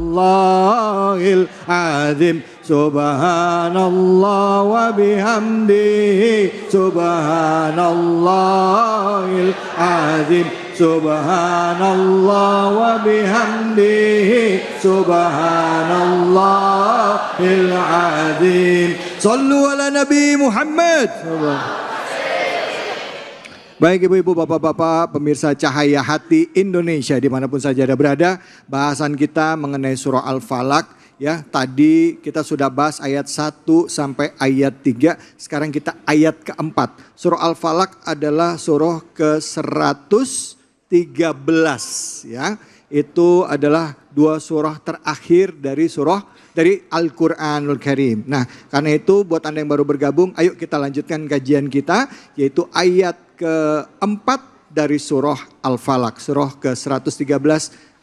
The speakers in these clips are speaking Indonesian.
Subhanallahil azim. Subhanallah wa bihamdihi. Subhanallahil azim. Subhanallah wa bihamdihi. Subhanallahil azim. Sallu ala Nabi Muhammad. Baik ibu-ibu, bapak-bapak, pemirsa Cahaya Hati Indonesia dimanapun saja Anda berada, bahasan kita mengenai surah Al-Falaq. Ya, tadi kita sudah bahas ayat 1 sampai ayat 3, sekarang kita ayat keempat. Surah Al-Falaq adalah surah ke-113 ya. Itu adalah dua surah terakhir dari Al-Quranul Karim. Nah, karena itu buat Anda yang baru bergabung, ayo kita lanjutkan kajian kita, yaitu ayat keempat dari surah Al-Falaq, surah ke-113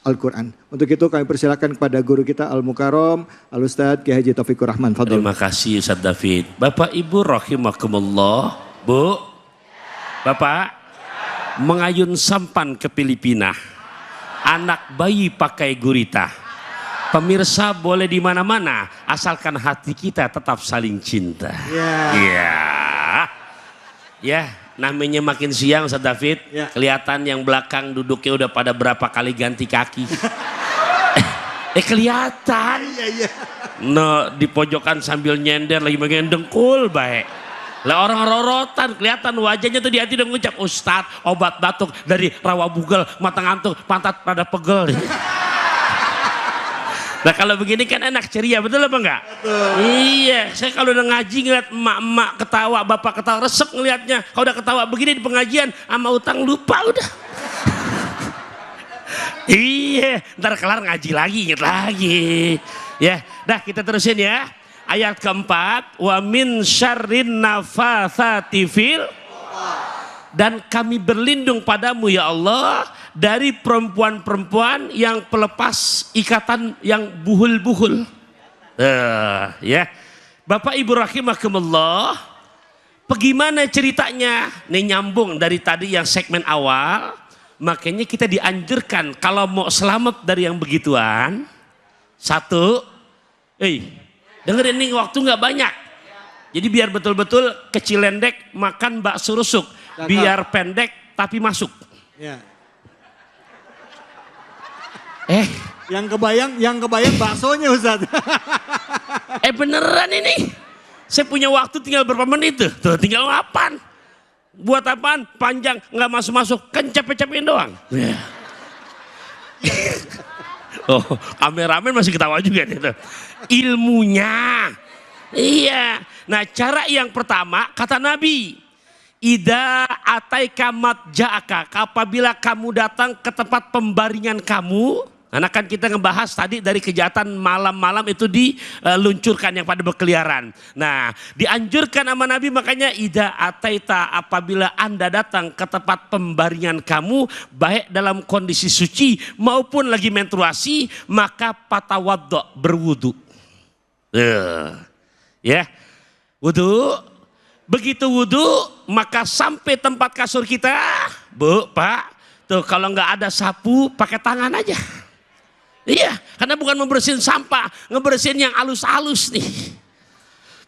Al-Quran. Untuk itu kami persilakan kepada guru kita Al-Mukarram, Al-Ustadz Kiai Haji Taufikur Rahman. Fadol. Terima kasih Ustadz David. Bapak Ibu rahimakumullah. Bu, Bapak, mengayun sampan ke Filipina. Anak bayi pakai gurita. Pemirsa boleh di mana-mana asalkan hati kita tetap saling cinta. Ya, namanya makin siang Ustadz David, kelihatan yang belakang duduknya udah pada berapa kali ganti kaki. Kelihatan. No, di pojokan sambil nyender lagi bagian dengkul baik. Lah orang rorotan kelihatan wajahnya tuh di hati udah mengucap, Ustadz obat batuk dari rawa bugel, mata ngantuk, pantat pada pegel. Nah kalau begini kan enak ceria, betul apa enggak? Betul. Iya, saya kalau udah ngaji ngeliat emak-emak ketawa, bapak ketawa, resep ngeliatnya. Kalau udah ketawa begini di pengajian, sama utang lupa udah. Iya, ntar kelar ngaji lagi, inget lagi. Ya, dah kita terusin ya. Ayat keempat, wa min syarrin nafatsati fil, dan kami berlindung padamu ya Allah dari perempuan-perempuan yang pelepas ikatan yang buhul-buhul. Ya, Bapak Ibu rahimakumullah, bagaimana ceritanya? Nih nyambung dari tadi yang segmen awal, makanya kita dianjurkan kalau mau selamat dari yang begituan, satu, dengerin nih waktu nggak banyak, jadi biar betul-betul kecil lendek makan bakso rusuk, biar pendek tapi masuk. Ya. Yang kebayang baksonya Ustaz. Beneran ini. Saya punya waktu tinggal berapa menit tuh, tinggal 8. Buat apaan? Panjang nggak masuk-masuk, kan capek-capekin doang. Yeah. Oh, kameramen masih ketawa juga nih tuh. Ilmunya. Iya. Nah, cara yang pertama kata Nabi, Ida ataika matja'aka, apabila kamu datang ke tempat pembaringan kamu. Karena kan kita ngebahas tadi dari kejahatan malam-malam itu diluncurkan yang pada berkeliaran. Nah, dianjurkan sama Nabi, makanya ida ataita, apabila Anda datang ke tempat pembaringan kamu, baik dalam kondisi suci maupun lagi menstruasi, maka patawaddo, berwudu. Ya, wudu. Begitu wudu, maka sampai tempat kasur kita, Bu, Pak, tuh kalau nggak ada sapu pakai tangan aja. Iya, karena bukan membersihin sampah, ngebersihin yang halus-halus nih.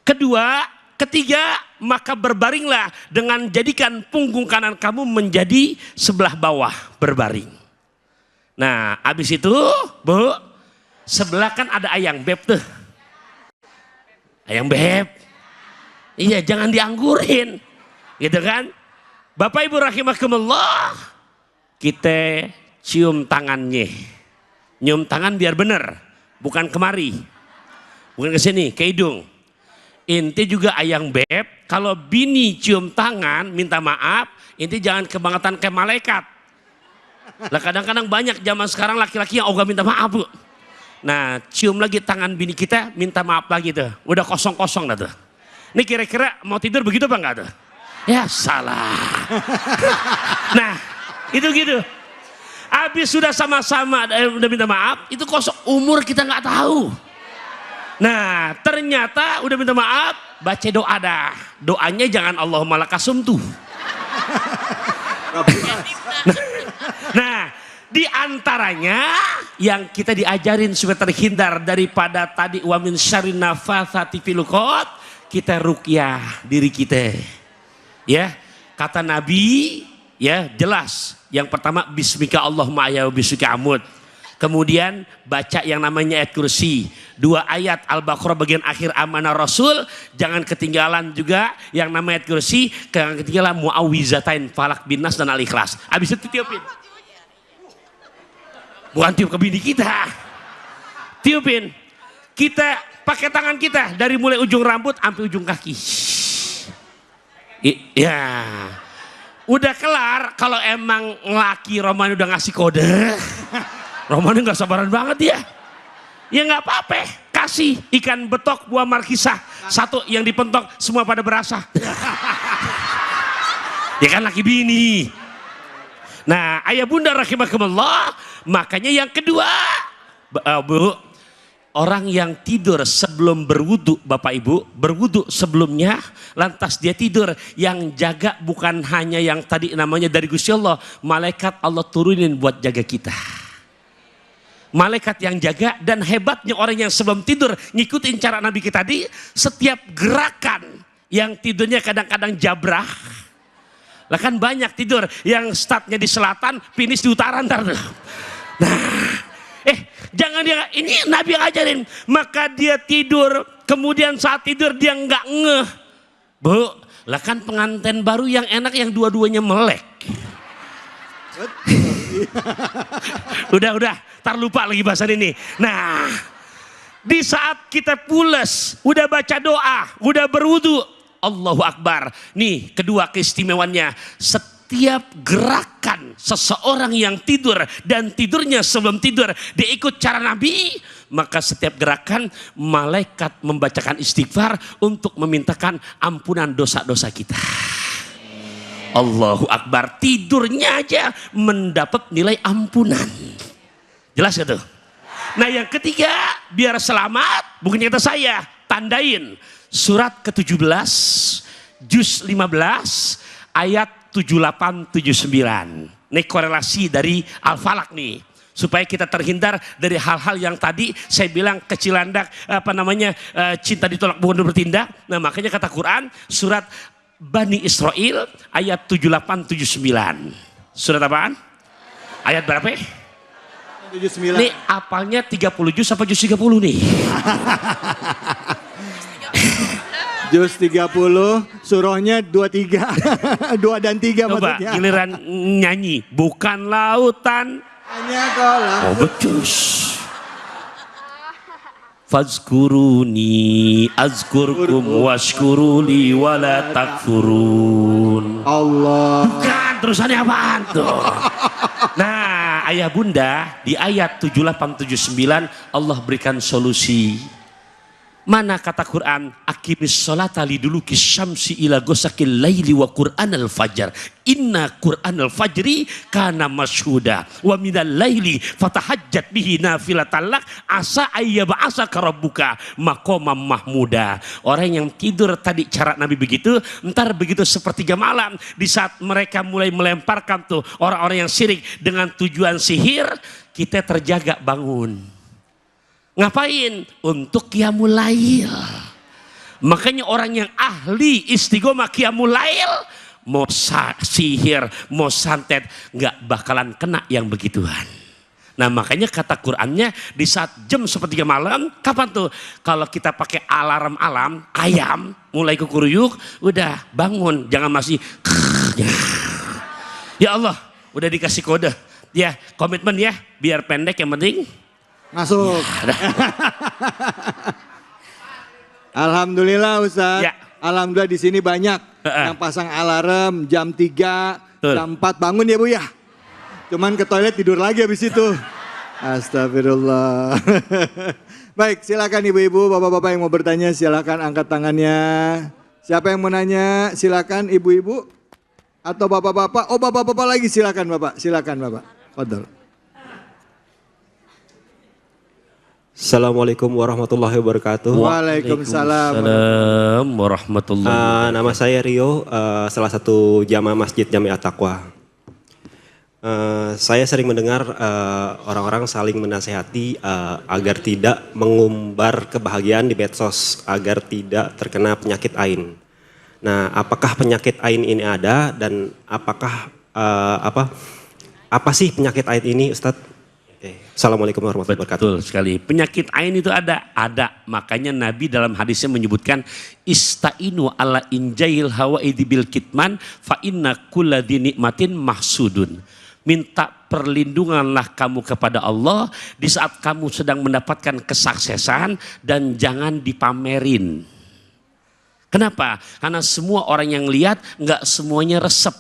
Ketiga, maka berbaringlah dengan jadikan punggung kanan kamu menjadi sebelah bawah berbaring. Nah, habis itu, Bu, sebelah kan ada ayang beb tuh. Ayang beb. Iya, jangan dianggurin. Gitu kan? Bapak Ibu rahimakumullah, kita cium tangannya. Nyium tangan biar bener, bukan kemari, bukan ke sini, ke hidung. Inti juga ayang beb, kalau bini cium tangan minta maaf, inti jangan kebangetan kayak malaikat. Lah kadang-kadang banyak zaman sekarang laki-laki yang ogah minta maaf, Bu. Nah, cium lagi tangan bini kita, minta maaf lagi tuh. Udah kosong-kosong dah tuh. Ini kira-kira mau tidur begitu apa enggak tuh? Ya salah. Nah, itu gitu. Habis sudah sama-sama udah minta maaf, itu kosong, umur kita nggak tahu. Nah, ternyata udah minta maaf, baca doa dah. Doanya jangan Allahumma lakasumtu. Nah, Di antaranya yang kita diajarin supaya terhindar daripada tadi wa min syarrin nafatsati fil 'uqad, kita ruqyah diri kita. Ya, kata Nabi ya jelas. Yang pertama bismika Allahumma ya bismika amut. Kemudian baca yang namanya ayat kursi. 2 ayat Al-Baqarah bagian akhir amanah Rasul. Jangan ketinggalan juga yang namanya ayat kursi. Jangan ketinggalan muawwizatain falak bin nas dan al-ikhlas. Habis itu tiupin. Bukan tiup ke bini kita. Tiupin. Kita pakai tangan kita dari mulai ujung rambut sampai ujung kaki. Ya. Udah kelar kalau emang laki Roman udah ngasih kode. Roman nggak sabaran banget ya. Ya nggak apa-apa, kasih ikan betok buah markisah. Satu yang dipentok semua pada berasa. Ya kan laki bini. Nah ayah bunda rahimakumullah, makanya yang kedua, Bu, orang yang tidur sebelum berwudu, Bapak Ibu, berwudu sebelumnya, lantas dia tidur, yang jaga bukan hanya yang tadi namanya dari Gusti Allah, malaikat Allah turunin buat jaga kita. Malaikat yang jaga, dan hebatnya orang yang sebelum tidur ngikutin cara Nabi kita tadi, setiap gerakan yang tidurnya kadang-kadang jabrah. Lah kan banyak tidur yang startnya di selatan, finish di utara ntar. Nah, jangan dia, ini Nabi yang ajarin, maka dia tidur, kemudian saat tidur dia nggak ngeh. Bu, lah kan pengantin baru yang enak yang dua-duanya melek. Udah, tar lupa lagi bahasan ini. Nah, di saat kita pules, udah baca doa, udah berwudu, Allahu Akbar. Nih, kedua keistimewaannya, setiap gerakan seseorang yang tidur dan tidurnya sebelum tidur dia ikut cara Nabi, maka setiap gerakan malaikat membacakan istighfar untuk memintakan ampunan dosa-dosa kita. Allahu Akbar, tidurnya aja mendapat nilai ampunan. Jelas gak tuh? Nah yang ketiga, biar selamat, bukan kata saya, tandain surat ke-17 juz 15 ayat 78-79. Ini korelasi dari Al-Falaq nih, supaya kita terhindar dari hal-hal yang tadi saya bilang kecilandak, cinta ditolak bukan bertindak. Nah makanya kata Quran surat Bani Israel ayat 78-79. Surat apaan? Ayat berapa? 79. Nih apalnya 30 juz apa juz 30 nih? Juz 30, surahnya 23. 2 dan 3 Coba maksudnya. giliran nyanyi, bukan lautan Hanya kolam. oh becus. Fazkuruni azkurkum washkuruli wala takfurun. Allah. Bukan, terusannya apaan tuh? Nah ayah bunda di ayat 78-79 Allah berikan solusi. Mana kata Quran, aqimis sholata liduluki syamsi ila gosakil laili wa qur'anal fajar. Inna qur'anal fajri kana masyhuda. Wa minal laili fatahajjat bihi nafilatan lak asa ayyab'asaka rabbuka maqamam mahmuda. Orang yang tidur tadi cara Nabi begitu, entar begitu sepertiga malam, di saat mereka mulai melemparkan tuh orang-orang yang syirik dengan tujuan sihir, kita terjaga bangun. Ngapain? Untuk qiyamul lail. Makanya orang yang ahli istiqomah qiyamul lail, mau sihir, mau santet, nggak bakalan kena yang begituan. Nah makanya kata Qurannya di saat jam sepertiga malam, kapan tuh? Kalau kita pakai alarm ayam, mulai kukuruyuk, udah bangun, jangan masih. Ya Allah, udah dikasih kode. Ya komitmen ya, biar pendek yang penting. Masuk. Alhamdulillah Ustaz. Ya. Alhamdulillah di sini banyak yang pasang alarm jam 3, Betul. jam 4 bangun ya Bu ya. Cuman ke toilet tidur lagi habis itu. Astagfirullah. Baik, silakan ibu-ibu, bapak-bapak yang mau bertanya silakan angkat tangannya. Siapa yang mau nanya? Silakan ibu-ibu atau bapak-bapak. Oh, bapak-bapak lagi silakan Bapak. Silakan Bapak. Fadhol. Assalamualaikum warahmatullahi wabarakatuh. Waalaikumsalam. Waalaikumsalam warahmatullahi Nama saya Rio, salah satu jamaah Masjid Jamiat Taqwa. Saya sering mendengar orang-orang saling menasehati agar tidak mengumbar kebahagiaan di medsos, agar tidak terkena penyakit ain. Nah, apakah penyakit ain ini ada dan apakah apa sih penyakit ain ini, Ustadz? Assalamualaikum warahmatullahi wabarakatuh. Betul sekali. Penyakit ain itu ada. Makanya Nabi dalam hadisnya menyebutkan istainu ala injail hawaidi bil kitman fa inna kulla dinikmatin mahsudun. Minta perlindunganlah kamu kepada Allah di saat kamu sedang mendapatkan kesuksesan dan jangan dipamerin. Kenapa? Karena semua orang yang lihat nggak semuanya resep.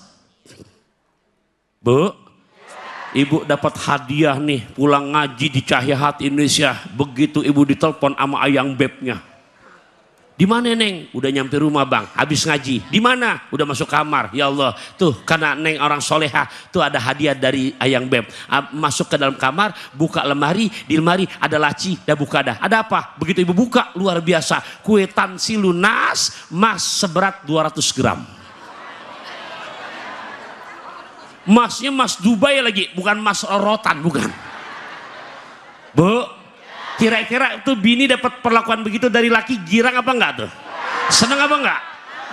Bu, ibu dapat hadiah nih pulang ngaji di Cahaya Hati Indonesia. Begitu ibu ditelepon sama ayang bebnya. Di mana Neng? Udah nyampe rumah Bang, habis ngaji. Di mana? Udah masuk kamar. Ya Allah, tuh karena Neng orang soleha, tuh ada hadiah dari ayang beb. Masuk ke dalam kamar, buka lemari, di lemari ada laci, dah buka dah. Ada apa? Begitu ibu buka, luar biasa. Kue tansi lunas, emas seberat 200 gram. Emasnya emas Dubai lagi, bukan emas rotan, bukan. Bu, kira-kira tuh bini dapat perlakuan begitu dari laki, girang apa enggak tuh? Seneng apa enggak?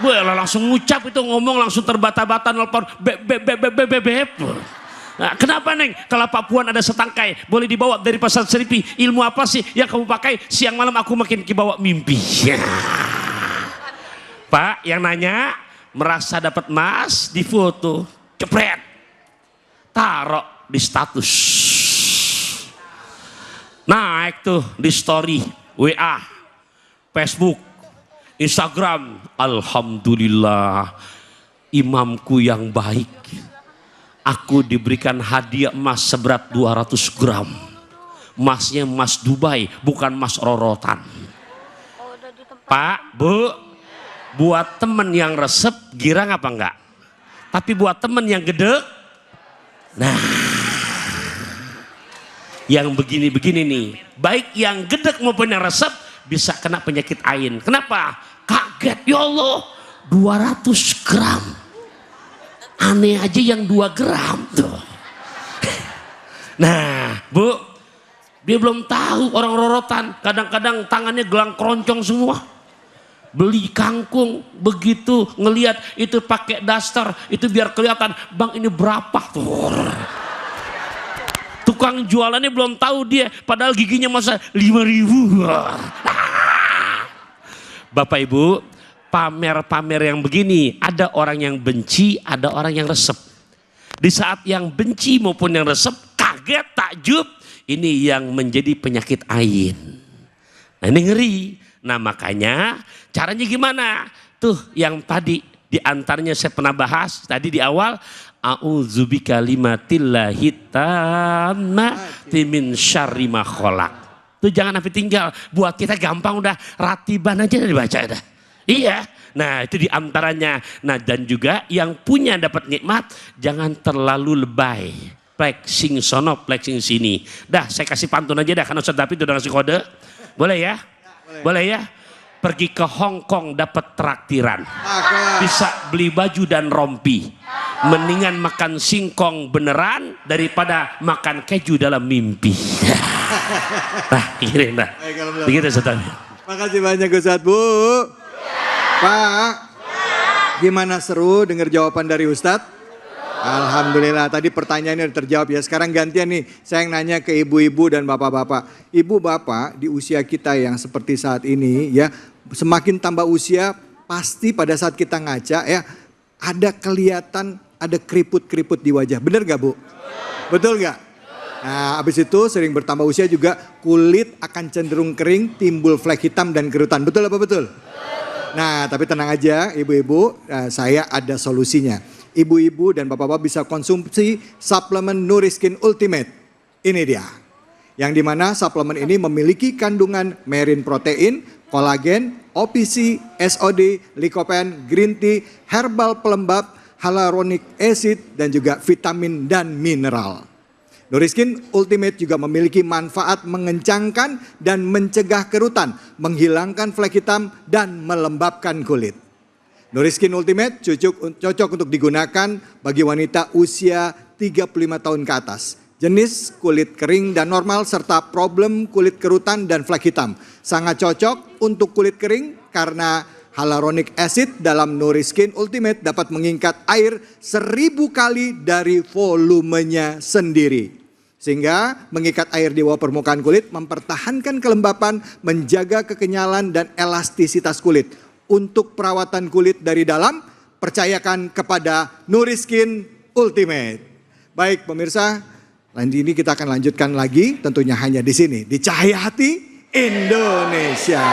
Bu, langsung ngucap itu, ngomong langsung terbata-bata, nelpon beb. Nah, kenapa Neng? Kalau Pak Puan ada setangkai, boleh dibawa dari pasar Seripi. Ilmu apa sih yang kamu pakai? Siang malam aku makin kebawa mimpi. Pak, yang nanya merasa dapat emas, di foto, cepret, taruh di status, naik tuh di story, WA, Facebook, Instagram. Alhamdulillah, imamku yang baik, aku diberikan hadiah emas seberat 200 gram. Emasnya emas Dubai, bukan emas rorotan. Pak, Bu, buat temen yang resep girang apa enggak? Tapi buat temen yang gede, nah, yang begini-begini nih, baik yang gedek maupun yang resep bisa kena penyakit ain. Kenapa? Kaget, ya Allah, 200 gram. Aneh aja yang 2 gram tuh. Nah, Bu, dia belum tahu orang rorotan, kadang-kadang tangannya gelang keroncong semua. Beli kangkung, begitu ngelihat itu pakai daster, itu biar kelihatan, Bang ini berapa tuh. Tukang jualannya belum tahu dia, padahal giginya masa 5.000. Bapak Ibu, pamer-pamer yang begini, ada orang yang benci, ada orang yang resep. Di saat yang benci maupun yang resep, kaget, takjub, ini yang menjadi penyakit ain. Nah ini ngeri. Nah makanya caranya gimana? Tuh yang tadi diantaranya saya pernah bahas tadi di awal. A'udzubika limatillahi tammati min syarri ma khalaq. Tuh jangan sampai tinggal. Buat kita gampang udah ratiban aja dibaca dah. Iya. Nah itu diantaranya. Nah dan juga yang punya dapat nikmat jangan terlalu lebay. Flexing sono, flexing sini. Dah saya kasih pantun aja dah karena Ustaz David udah ngasih kode. Boleh ya? Boleh ya? Pergi ke Hong Kong dapat traktiran. Bisa beli baju dan rompi. Mendingan makan singkong beneran daripada makan keju dalam mimpi. Nah, ini dah. Begitu Ustaz. Makasih banyak Ustaz. Bu. Pak. Gimana, seru dengar jawaban dari Ustadz? Alhamdulillah, tadi pertanyaannya udah terjawab ya. Sekarang gantian nih, saya yang nanya ke ibu-ibu dan bapak-bapak. Ibu bapak di usia kita yang seperti saat ini ya, semakin tambah usia pasti pada saat kita ngaca ya, ada kelihatan ada keriput-keriput di wajah. Bener gak Bu? Betul gak? Nah habis itu sering bertambah usia juga kulit akan cenderung kering, timbul flek hitam dan kerutan. Betul apa betul? Nah tapi tenang aja ibu-ibu, saya ada solusinya. Ibu-ibu dan bapak-bapak bisa konsumsi suplemen Nuriskin Ultimate. Ini dia. Yang dimana suplemen ini memiliki kandungan marine protein, kolagen, OPC, SOD, lycopene, green tea, herbal pelembab, hyaluronic acid, dan juga vitamin dan mineral. Nuriskin Ultimate juga memiliki manfaat mengencangkan dan mencegah kerutan, menghilangkan flek hitam, dan melembabkan kulit. Nuriskin Ultimate cocok untuk digunakan bagi wanita usia 35 tahun ke atas. Jenis kulit kering dan normal serta problem kulit kerutan dan flek hitam. Sangat cocok untuk kulit kering karena hyaluronic acid dalam Noriskin Ultimate dapat mengikat air 1000 kali dari volumenya sendiri. Sehingga mengikat air di bawah permukaan kulit, mempertahankan kelembapan, menjaga kekenyalan dan elastisitas kulit. Untuk perawatan kulit dari dalam, percayakan kepada Noriskin Ultimate. Baik pemirsa, nanti ini kita akan lanjutkan lagi tentunya hanya di sini, di Cahaya Hati Indonesia.